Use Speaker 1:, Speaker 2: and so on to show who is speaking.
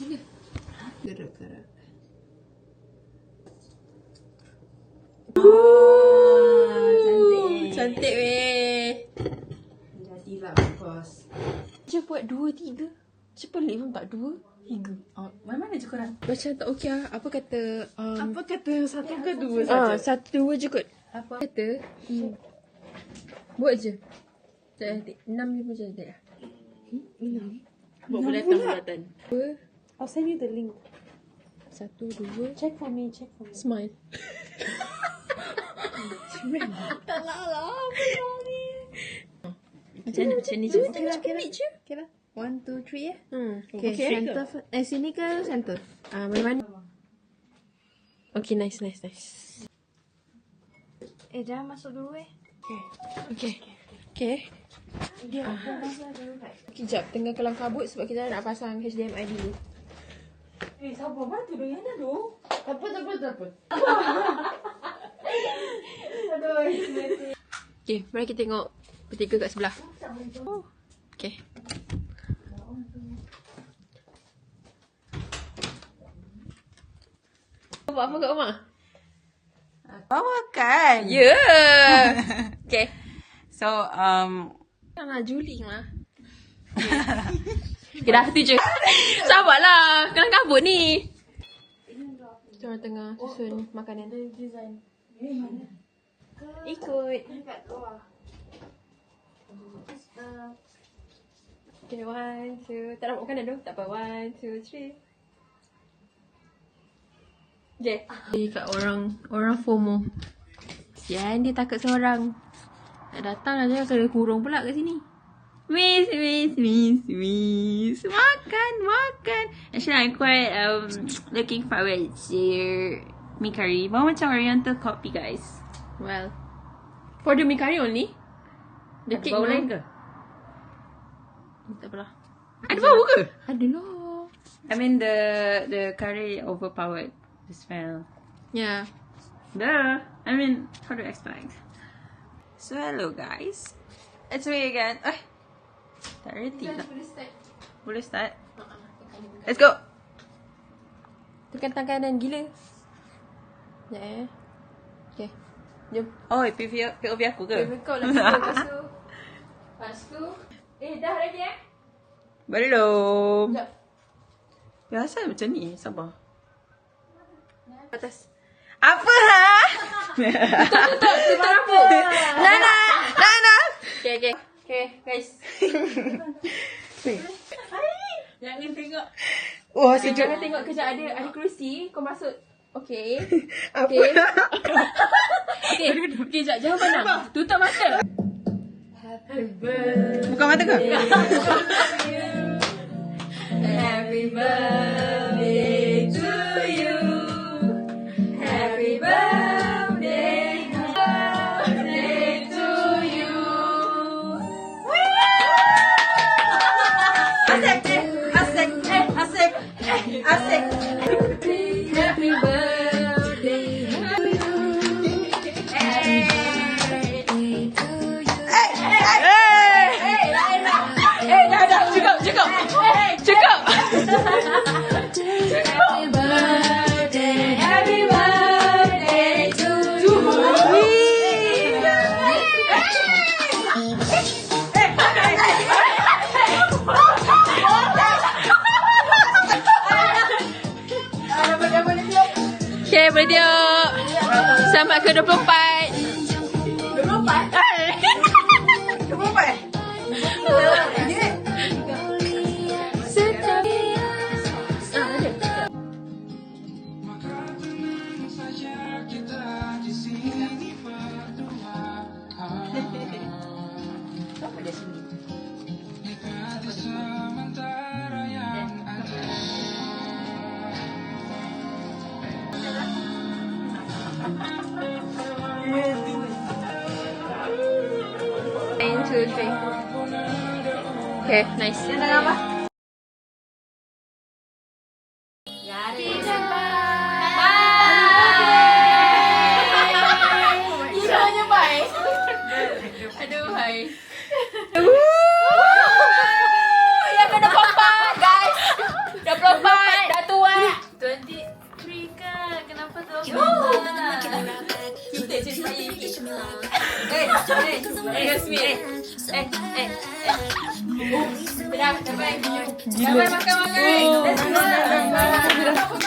Speaker 1: Gerak. Cantik weh.
Speaker 2: Jadilah bos.
Speaker 1: Dia buat 2, 3. Macam pelik pun tak 2, 3.
Speaker 2: Mana je korang?
Speaker 1: Macam tak okey lah. Apa kata...
Speaker 2: Apa kata 1 ke 2 saja?
Speaker 1: 1, 2 je kot.
Speaker 2: Apa?
Speaker 1: Kata... Buat je. Cantik. 6 je pun cantik lah. 6?
Speaker 2: Buat bulatan.
Speaker 1: 2,
Speaker 2: I'll send you the link.
Speaker 1: 1, 2.
Speaker 2: Check for me.
Speaker 1: Smile.
Speaker 2: Tak nak lah.
Speaker 1: Macam ni je.
Speaker 2: Okay lah. 1, 2, 3 ya?
Speaker 1: Okay,
Speaker 2: Center. Sini ke center?
Speaker 1: Mana-mana. Okay, nice.
Speaker 2: Jangan masuk dulu
Speaker 1: Okay.
Speaker 2: Dia masuk dulu kan?
Speaker 1: Kejap, tengah kelam kabut sebab kita nak pasang HDMI dulu.
Speaker 2: Sabar batu dah yang tu. Tak apa. Aduh,
Speaker 1: Okay, mari kita tengok bertiga kat sebelah. Okay. Buat apa kat rumah?
Speaker 3: Kau makan.
Speaker 1: Yeah. Okay.
Speaker 3: So,
Speaker 1: Janganlah juling lah. Okay, dah tu je. Sabarlah. Kelam kabut ni. Kita orang tengah susun makanan.
Speaker 2: design.
Speaker 1: Ikut.
Speaker 2: Dekat luar.
Speaker 1: Okay, 1, 2. Tak nak buat makanan tu? Tak apa. 1, 2, 3. Je. Kat orang FOMO. Sian dia takut seorang. Nak datang aja kena kurung pula kat sini. Miss. Makan. Actually, I'm quite looking forward to mee curry. Bawa macam oriental coffee, guys. Well, for the mee curry only. The cake
Speaker 3: bau lain
Speaker 1: no.
Speaker 3: ke?
Speaker 1: Tak apalah.
Speaker 3: Ada bau ke?
Speaker 1: Ada lah.
Speaker 3: I mean the curry overpowered the smell.
Speaker 1: Yeah.
Speaker 3: Duh. I mean, how do I expect? So hello guys. It's me again. Tak ready lah. Boleh start? Let's go.
Speaker 1: Tekan tangan gila. Sekejap Okay. Jom.
Speaker 3: Oh, POV aku ke?
Speaker 1: Kau lah kita lepas tu. Dah ready
Speaker 3: Belum.
Speaker 1: Sekejap.
Speaker 3: Biasa macam ni. Sabar.
Speaker 1: Atas.
Speaker 3: Apa ha?
Speaker 1: Tutup lampu.
Speaker 3: Nana.
Speaker 1: Okay, guys.
Speaker 2: Jangan tengok.
Speaker 3: Wah, sejuk.
Speaker 1: Jangan tengok kejap ada kerusi. Kau masuk. Okay.
Speaker 3: Apa?
Speaker 1: Okay, sekejap. Jangan pandang. Tutup mata.
Speaker 3: Buka mata ke?
Speaker 1: Happy birthday to you. Happy birthday to you.
Speaker 3: Asik.
Speaker 1: Happy birthday to you.
Speaker 3: Dah. Cukup.
Speaker 1: Happy birthday to you. Okay, boleh tiup. Selamat ke 24.
Speaker 3: 24?
Speaker 1: One, two, three. Okay, nice. Kiranya baik. Aduh, hai. Yang dah 24, guys. 24.
Speaker 3: Cinta Dah, dapat. Dapat makan-makan. Let's go.